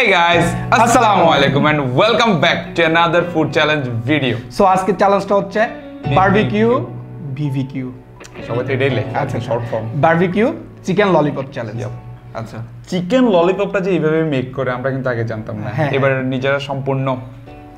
Hey guys, Assalamualaikum and welcome back to another food challenge video. So আজকে চ্যালেঞ্জটা হচ্ছে barbecue BBQ সবাই তো এটাই লেখে আচ্ছা short form barbecue chicken lollipop challenge আচ্ছা চিকেন ললিপপটা যে এইভাবে মেক করে আমরা কিন্তু আগে জানতাম না এবার নিজেরা সম্পূর্ণ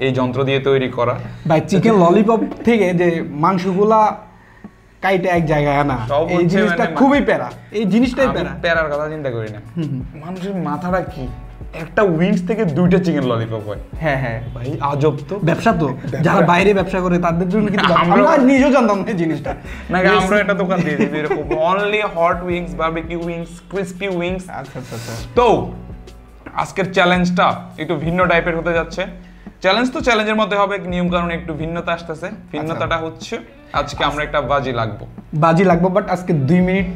এই যন্ত্র দিয়ে তৈরি করা ভাই চিকেন ললিপপ থেকে যে মাংসগুলা কাইটে এক জায়গায় আনা এই জিনিসটা খুবই প্যারা এই জিনিসটাই প্যারার কথা চিন্তা করি না মানুষের মাথাটা কি একটা উইংস থেকে দুইটা চিকেন ললিপপ হয় হ্যাঁ হ্যাঁ ভাই আজব তো ব্যবসা তো যারা বাইরে ব্যবসা করে তাদের জন্য কিন্তু আমরা নিজেও জানতাম না জিনিসটা না আমরা একটা দোকান দিয়ে দিই এরকম only hot wings barbecue wings crispy wings আচ্ছা আচ্ছা আচ্ছা তো আজকের চ্যালেঞ্জটা একটু ভিন্ন টাইপের হতে যাচ্ছে চ্যালেঞ্জ তো চ্যালেঞ্জের মধ্যে হবে নিয়ম কারণে একটু ভিন্নতা আসতেছে ভিন্নতাটা হচ্ছে আজকে আমরা একটা বাজি লাগবো বাট আজকে 2 মিনিট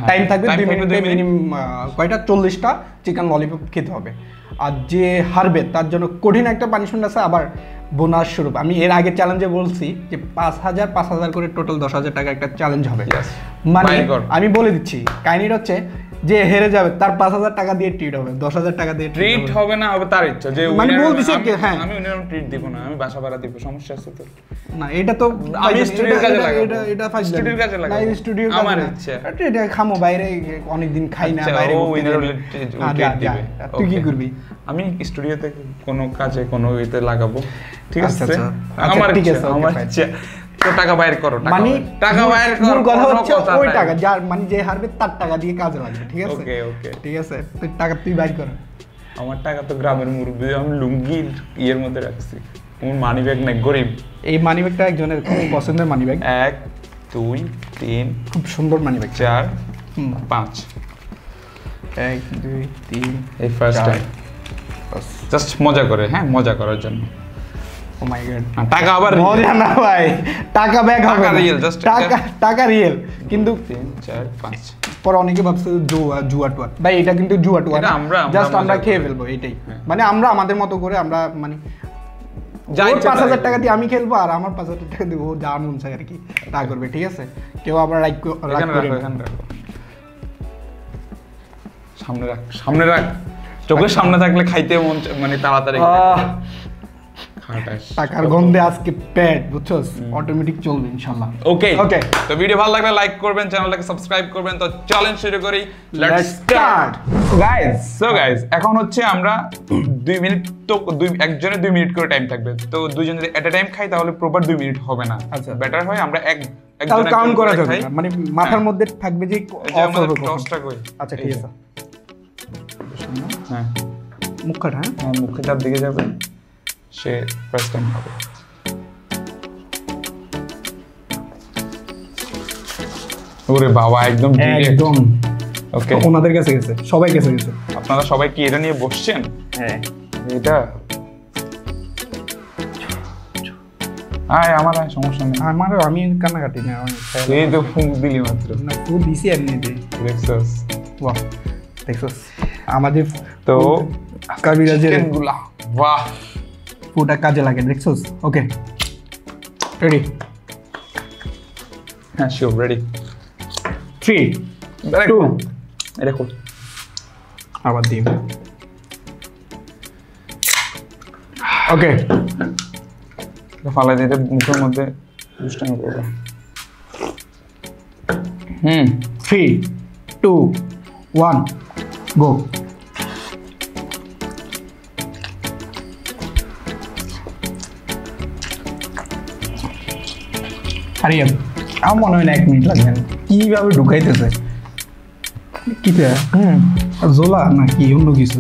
টাইম থাকবে 2 মিনিটে মিনিমাম কয়টা 40টা চিকেন ললিপপ খেতে হবে আর যে হারবে তার জন্য কঠিন একটা পানিশমেন্ট আছে আবার বোনাস স্বরূপ আমি এর আগে চ্যালেঞ্জে বলছি যে 5000 করে টোটাল 10000 টাকা একটা চ্যালেঞ্জ হবে মানে আমি বলে দিচ্ছি কাহিনীটা হচ্ছে যে হেরে যাবে তার 5000 টাকা দিয়ে ট্রিট হবে 10000 টাকা দিয়ে ট্রিট হবে না হবে তার ইচ্ছা যে মানে বলতেছে কি হ্যাঁ আমি উনার ট্রিট দিব না আমি বাসা ভাড়া দিব সমস্যা আছে তো না এটা তো আমি স্টুডিওর কাজে লাগাবো এটা ফাইল স্টুডিওর কাজে লাগাবো না স্টুডিওর কাজে আমার ইচ্ছা এটা খামো বাইরে অনেক দিন খাই না বাইরে উইনার ট্রিট দিবে তুই কি করবি আমি স্টুডিওতে কোনো কাজে কোনো ইতে লাগাবো ঠিক আছে আমার ঠিক আছে আমার ইচ্ছা তো টাকা বাইর করো মানে টাকা বাইর করো কথা হচ্ছে ওই টাকা যার মানে যে হারবে তার টাকা দিয়ে কাজে লাগবে ঠিক আছে ওকে ওকে ঠিক আছে তুই টাকা তুই বাইর কর আমার টাকা তো গ্রামের মুরব্বি আমি লুঙ্গির ইয়ের মধ্যে রাখছি আমার মানি ব্যাগ নাই গরিব এই মানি ব্যাগটা একজনের খুব পছন্দের মানি ব্যাগ 1 2 3 খুব সুন্দর মানি ব্যাগ 4 5 1 2 3 এই ফার্স্ট টাইম জাস্ট মজা করে হ্যাঁ মজা করার জন্য ও মাই গড টাকা আবার মজা না ভাই টাকা ব্যাগ হবে রিয়েল জাস্ট টাকা রিয়েল কিন্তু 3 4 5 পর অনেকে ভাবছে জুয়া টুয়া ভাই এটা কিন্তু জুয়া টুয়া না জাস্ট আমরা খেয়ে ফেলবো এটাই মানে আমরা আমাদের মতো করে আমরা মানে ওর 5000 টাকা দিয়ে আমি খেলবো আর আমার 5000 টাকা দিয়ে ও যা মন চায় আর কি তা করবে ঠিক আছে কেউ আবার রাগ করে সামনে রাখ চোখের সামনে থাকলে খাইতে মন মানে তাড়াতাড়ি টাকার গন্ধে আজকে পেট বুঝছস অটোমেটিক চলবে ইনশাআল্লাহ ওকে তো ভিডিও ভালো লাগলে লাইক করবেন চ্যানেলটাকে সাবস্ক্রাইব করবেন তো চ্যালেঞ্জ শুরু করি লেটস স্টার্ট গাইস এখন হচ্ছে আমরা 2 মিনিট তো একজনের 2 মিনিট করে টাইম থাকবে তো দুইজন যদি এট আ টাইম খাই তাহলে প্রপার 2 মিনিট হবে না আচ্ছা বেটার হয় আমরা একজন কাউন্ট করা যাবে মানে মাথার মধ্যে থাকবে যে টসটা কই আচ্ছা ঠিক আছে হ্যাঁ মুখটা হ্যাঁ মুখে যার দিকে যাবে সে ফার্স্ট টাইম হবে ওরে বাবা একদম ওকে ওনাদের কাছে গেছে সবাই কাছে গেছে আপনারা সবাই কি এটা নিয়ে বসছেন হ্যাঁ এটা আমার সমস্যা নেই আমি কান্নাকাটি না এই তো ফুল দিলি মাত্র না ফুল দিছি এমনিতে দেখছস বাহ দেখছস আমাদের তো কাবিরাজের গুলা বাহ পুরোটা কাজে লাগে দেখছস ওকে রেডি হ্যাঁ শিওর রেডি 3 2 দেখো আবার দিই ওকে ফালা দিতে মুখের মধ্যে দুষ্টামি করবে 3 2 1 গো হারিয়ে আমার মনে হয় না 1 মিনিট লাগবে কিভাবে ঢুকাইতেছে কিটা জোলা না কি অন্য কিছু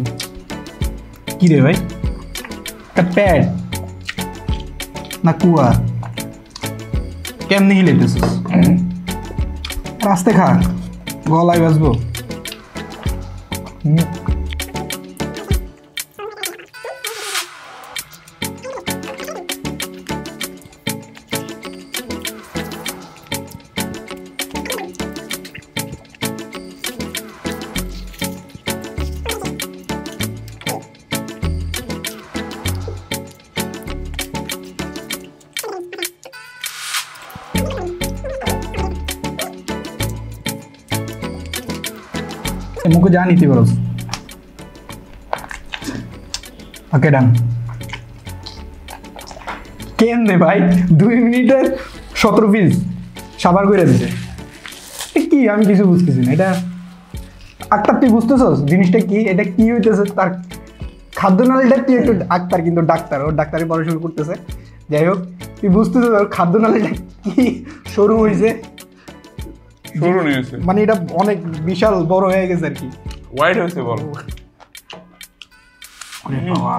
কি রে ভাই একটা প্যাড না কুয়া কেমনি হিলেতেছিস রাস্তে খা গলায় বাজবো মুখে যা নিতে পারো ওকে ডান। কেমনে ভাই 2 মিনিটে 17 পিস সাবার করে দিছে, কি আমি কিছু বুঝতেছি না। এটা আক্তার তুই বুঝতেছস জিনিসটা কি, এটা কি হইতেছে? তার খাদ্যনালীটা তুই একটু আক্তার কিন্তু ডাক্তার, ওর ডাক্তারি পড়াশোনা করতেছে। যাই হোক তুই বুঝতেছস ওর খাদ্যনালীটা কি শুরু হয়েছে, মানে এটা অনেক বিশাল বড় হয়ে গেছে আর কি, ওয়াইড হয়েছে বল। আরে বাবা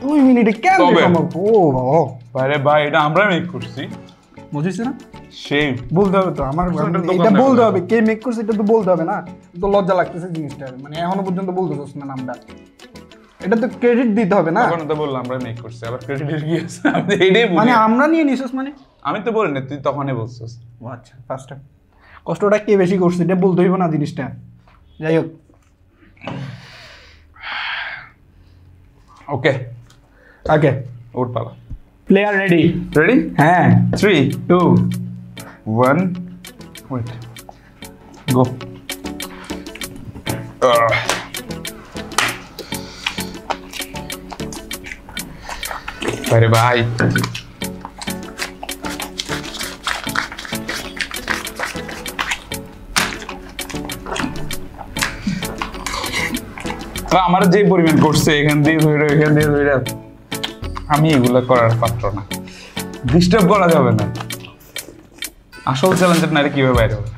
2 মিনিটে কেন সম্ভব? ও বাবা আরে ভাই এটা আমরা মেক করছি, বুঝছিস না? সেই বলতে হবে তো আমার, এটা বলতে হবে কে মেক করছে, এটা তো বলতে হবে না? তো লজ্জা লাগতেছে জিনিসটা, মানে এখনো পর্যন্ত বলতেছস না নামটা, এটা তো ক্রেডিট দিতে হবে না? তখন তো বললাম আমরা মেক করছি, আবার ক্রেডিটের কি আছে? আমি এইটাই বলি, মানে আমরা নিয়ে নিছস মানে? আমি তো বলি না, তুই তখনই বলছস। ও আচ্ছা, ফার্স্ট টাইম কষ্টটা কে বেশি করছে এটা বলতে হইব না জিনিসটা। যাই হোক ওকে ওকে ওট পালা। Player ready? রেডি? হ্যাঁ 3 2 1 ওয়েট গো। আরে ভাই আমার যে পরিমাণ করছে এখান দিয়ে ধরে এখান দিয়ে ধরে, আমি এগুলো করার পাত্র না, ডিস্টার্ব করা যাবে না। আসল চ্যালেঞ্জের নারী কিভাবে বাইরে হবে?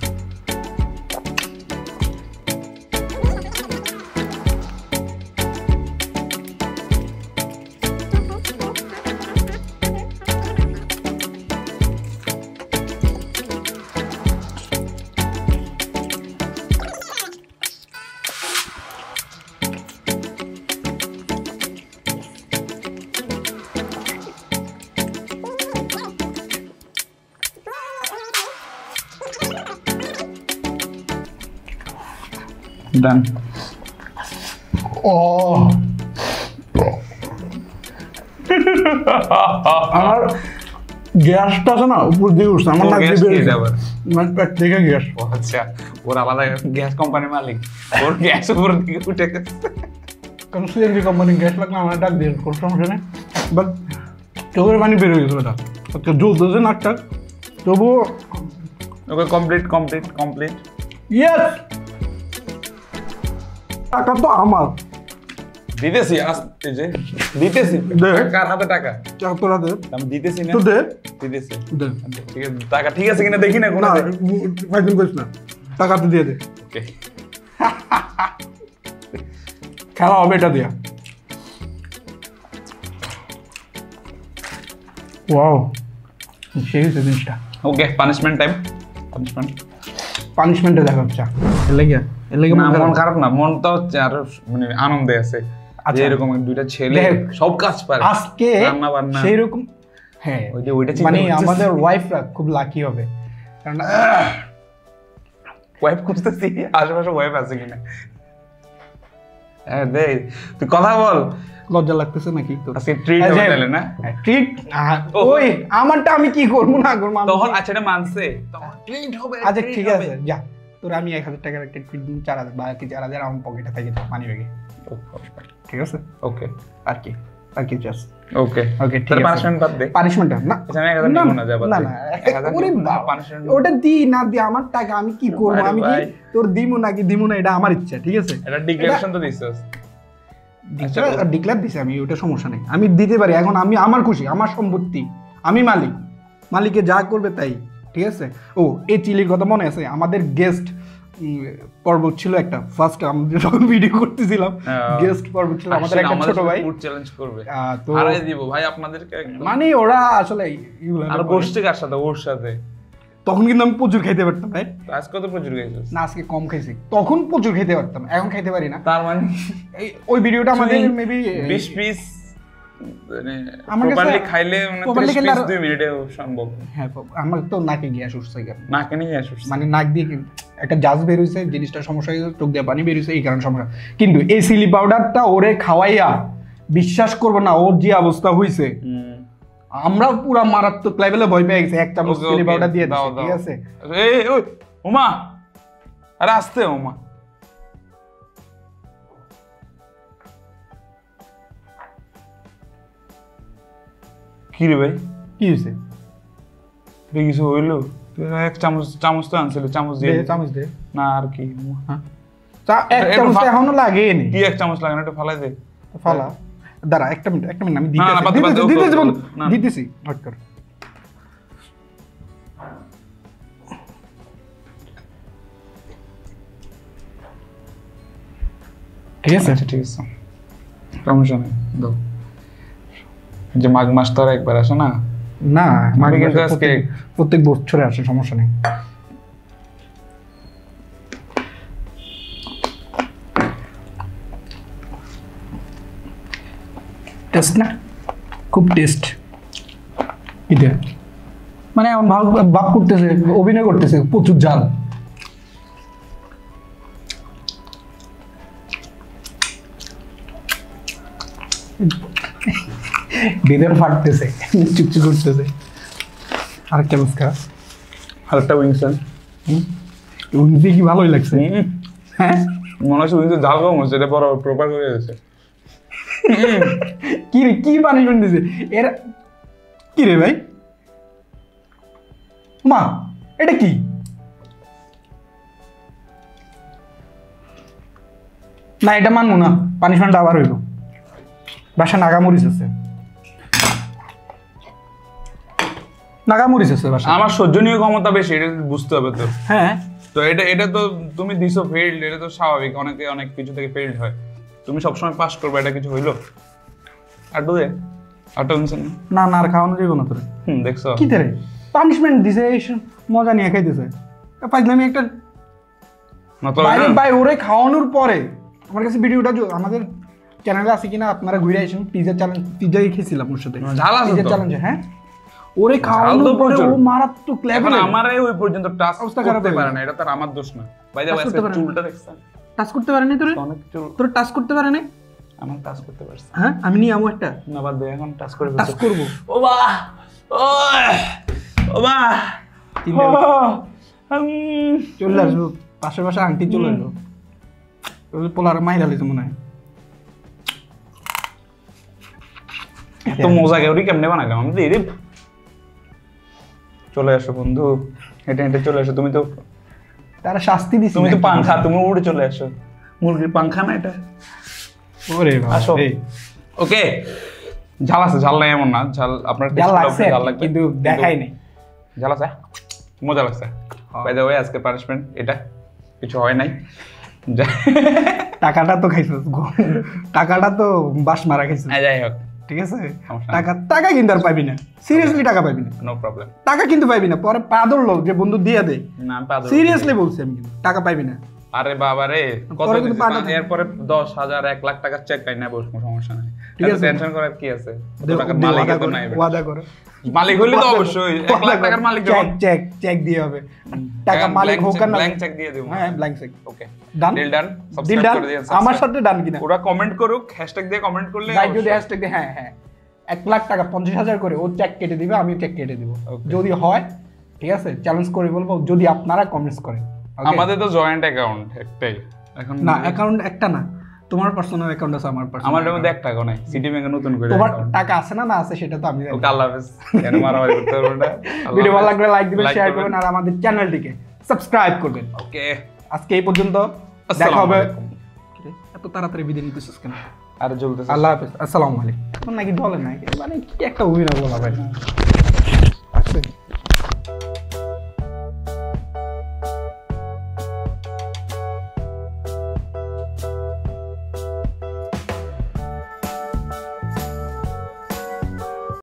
ডান। ও আমার গ্যাসটা আছে না উপর দিয়ে উঠছে, আমার নাক দিয়ে মানে পেট থেকে গ্যাস। ও আচ্ছা, ওর আলাদা গ্যাস কোম্পানির মালিক, ওর গ্যাস উপর দিকে উঠে গেছে। কারণ সিএনজি কোম্পানির গ্যাস লাগলে আমার ডাক দিয়ে কোনো সমস্যা নেই, বাট চোখের পানি বের হয়ে গেছিল এটা, আচ্ছা জ্বলতেছে নাকটা তবুও। ওকে কমপ্লিট কমপ্লিট কমপ্লিট। ইয়েস, টাকা তো আমার দিতেছি, আসতে যে দিতেছি। কার হাতে টাকা? তোরা দে, আমি দিতেছি না, তো দে, দিতেছি। দে ঠিক আছে, টাকা ঠিক আছে কিনা দেখি না কোন। না ফাইটিং করিস না, টাকা তো দিয়ে দে। ওকে খেলা হবে এটা দিয়া। ওয়াও সেই হচ্ছে জিনিসটা। ওকে পানিশমেন্ট টাইম। পানিশমেন্ট, পানিশমেন্টে দেখা হচ্ছে এর লাগে মন খারাপ না, মন তো হচ্ছে আর মানে আনন্দে আছে যে এরকম দুইটা ছেলে সব কাজ পারে আজকে রান্না বান্না সেই রকম। হ্যাঁ ওই যে ওইটা মানে আমাদের ওয়াইফরা খুব লাকি হবে, কারণ ওয়াইফ খুঁজতেছি আশেপাশে ওয়াইফ আছে কিনা। হ্যাঁ দে, তুই কথা বল। লজ্জা লাগতেছে নাকি তো? আজকে ট্রিট হবে তাহলে না? ট্রিট ওই আমারটা আমি কি করব না করব তখন। আচ্ছা এটা মানছে, তখন ট্রিট হবে। আচ্ছা ঠিক আছে যা, তোর আমি 1000 টাকার একটা ট্রিট দিন, 4000 বাকি 4000 আমার পকেটে থেকে মানি ব্যাগে। ঠিক আছে ওকে, আর কি আর কি জাস্ট ওকে ওকে ঠিক আছে। পানিশমেন্ট বাদ দে, পানিশমেন্ট না আচ্ছা আমি 1000 নিব না, যাবা না না 1000 ওরে পানিশমেন্ট ওটা দি না দি, আমার টাকা আমি কি করব? আমি কি তোর দিমু নাকি দিমু না এটা আমার ইচ্ছা। ঠিক আছে এটা ডিক্লারেশন তো দিছস, ডিক্লেয়ার দিছি আমি, ওটা সমস্যা নেই, আমি দিতে পারি। এখন আমি আমার খুশি, আমার সম্পত্তি, আমি মালিক, মালিকে যা করবে তাই। ঠিক আছে। ও এই চিলির কথা মনে আছে? আমাদের গেস্ট পর্ব ছিল একটা, ফার্স্ট আমরা যখন ভিডিও করতেছিলাম গেস্ট পর্ব ছিল আমাদের একটা ছোট ভাই ফুড চ্যালেঞ্জ করবে, তো আরে দিব ভাই আপনাদেরকে একদম, মানে ওরা আসলে ইগুলা আর বসছে কার সাথে, ওর সাথে। তখন কিন্তু আমি প্রচুর খাইতে পারতাম ভাই। আজকে তো প্রচুর খাইছিস না? আজকে কম খাইছি, তখন প্রচুর খেতে পারতাম, এখন খাইতে পারি না। তার মানে ওই ভিডিওটা আমাদের মেবি 20 পিস মানে প্রপারলি খাইলে মানে 30 পিস 2 মিনিটে সম্ভব। হ্যাঁ আমার তো নাকে গ্যাস উঠছে, নাকে নিয়ে গ্যাস উঠছে, মানে নাক দিয়ে একটা জাজ বের হইছে, জিনিসটা সমস্যা হইছে, চোখ দিয়ে পানি বের হইছে, এই কারণে সমস্যা। কিন্তু এই চিলি পাউডারটা ওরে খাওয়াইয়া বিশ্বাস করব না ওর যে অবস্থা হইছে, আমরা পুরো মারাত্মক লেভেলে ভয় পেয়ে গেছি। এক চামচ চিলি পাউডার দিয়ে দাও, ঠিক আছে? এই ওই ওমা, আরে আস্তে ওমা, কি রে ভাই কি হয়েছে কিছু হইলো এক চামচ তো আনছিল চামচ দে না আর কি এক চামচ এখনো লাগে নি কি এক চামচ লাগে না একটু ফালাই দে ফালা দাঁড়া একটা মিনিট আমি দিতেছি হট কর ঠিক আছে ঠিক আছে সমস্যা নেই দাও যে মাঘ মাস তো আর একবার আসে না না মাঘ মাস আজকে প্রত্যেক বছরে আসে সমস্যা নেই টেস্ট না খুব টেস্ট এটা মানে এমন ভাব করতেছে অভিনয় করতেছে প্রচুর ঝাল ভিতর ফাটতেছে চুপচুপ করতেছে আর চামচ খা আরেকটা উইংসান উইংস দিয়ে কি ভালোই লাগছে হ্যাঁ মনে হচ্ছে উইংসের ঝাল কম হচ্ছে এটা বড় প্রপার করে দিয়েছে কি রে কি পানিশমেন্ট দিছে এর কি রে ভাই মা এটা কি না এটা মানবো না পানিশমেন্ট আবার হইব বাসা নাগামরিচ আছে নাগামরিচ আছে বাসা আমার সহ্যনীয় ক্ষমতা বেশি এটা বুঝতে হবে তো হ্যাঁ তো এটা তো তুমি দিছো ফেইল্ড এটা তো স্বাভাবিক অনেকে অনেক কিছু থেকে ফেইল্ড হয় তুমি সবসময় পাস করবে এটা কিছু হইলো আটু দে আটু না না আর খাওয়ানো যাইব না তোরে দেখছো কি রে পানিশমেন্ট দিছে মজা নিয়ে খাইতেছে পাইলামি একটা ভাই ওরে খাওয়ানোর পরে আমার কাছে ভিডিওটা আমাদের চ্যানেলে আছে কিনা আপনারা ঘুরে আসেন পিজা চ্যালেঞ্জ পিজাই খেয়েছিলাম ওর সাথে ঝাল আছে পিজা চ্যালেঞ্জ হ্যাঁ ওরে খাওয়ানোর পরে ও মারাত্মক লেভেল আমারই ওই পর্যন্ত টাচ করতে পারে না এটা তো আমার দোষ না ভাই দা চুলটা দেখছেন টাচ করতে পারে না তোরে অনেক চুল তোরে টাচ করতে পারে না আমার টাচ করতে পারছ হ্যাঁ আমি নিয়ে আমু একটা না বাদ দে এখন টাচ করে টাচ করব ও বাহ ও বাহ চলে আসবো পাশে পাশে আন্টি চলে আসবো ওই পোলার মাইরা লইছে মনে হয় এত মজা কেউ কেমনে বানাইলাম আমি দিই রে চলে আসো বন্ধু হেঁটে হেঁটে চলে আসো তুমি তো তারা শাস্তি দিছে তুমি তো পাংখা তুমি উড়ে চলে আসো মুরগির পাংখা না এটা ওরে বাবা আসো ওকে ঝাল আছে ঝাল নাই এমন না ঝাল আপনার ঝাল লাগছে কিন্তু দেখাই নাই ঝাল আছে মজা লাগছে বাই দ্য ওয়ে আজকে পানিশমেন্ট এটা কিছু হয় নাই টাকাটা তো খাইছিস টাকাটা তো বাস মারা খাইছিস যাই হোক ঠিক আছে টাকা কিন্তু আর পাবি না সিরিয়াসলি টাকা পাবি না নো প্রবলেম টাকা কিন্তু পাবি না পরে পা ধরলো যে বন্ধু দিয়ে দে না পা ধরলো সিরিয়াসলি বলছি আমি কিন্তু টাকা পাবি না আরে বাবা রে কত এরপরে 10,000 1 লাখ টাকা চেক পাই না বসবো সমস্যা নাই ঠিক আছে টেনশন করার কি আছে টাকার মালিক তো নাই ওয়াদা করো মালিক হইলে তো অবশ্যই 1 লাখ টাকার মালিক চেক দিয়ে হবে টাকা মালিক হোক না ব্ল্যাঙ্ক চেক দিয়ে দেব হ্যাঁ blank cheque okay done deal done subscribe করে দিন আমার সাথে ডান কিনা ওরা কমেন্ট করুক হ্যাশট্যাগ দিয়ে কমেন্ট করলে ভাই যদি হ্যাশট্যাগ দিয়ে হ্যাঁ হ্যাঁ 1 লাখ টাকা 50,000 করে ও চেক কেটে দিবে আমি চেক কেটে দিব যদি হয় ঠিক আছে চ্যালেঞ্জ করে বলবো যদি আপনারা কমেন্টস করেন আমাদের তো জয়েন্ট অ্যাকাউন্ট একটাই এখন না অ্যাকাউন্ট একটা না তোমার পার্সোনাল অ্যাকাউন্ট আছে আমার পার্সোনাল আমার মধ্যে 1 টাকা নাই সিটি ব্যাংকে নতুন করে তোমার টাকা আছে না আছে সেটা তো আমি জানি ওকে আল্লাহ হাফেজ কেন মারামারি করতে পারবো না ভিডিও ভালো লাগলে লাইক দিবেন শেয়ার করবেন আর আমাদের চ্যানেলটিকে সাবস্ক্রাইব করবেন ওকে আজকে এই পর্যন্ত দেখা হবে এত তাড়াতাড়ি বিদায় নিতেছিস কেন আর জ্বলতেছে আল্লাহ হাফেজ আসসালামু আলাইকুম নাকি বলেন না মানে কি একটা অভিনয় বলা ভাই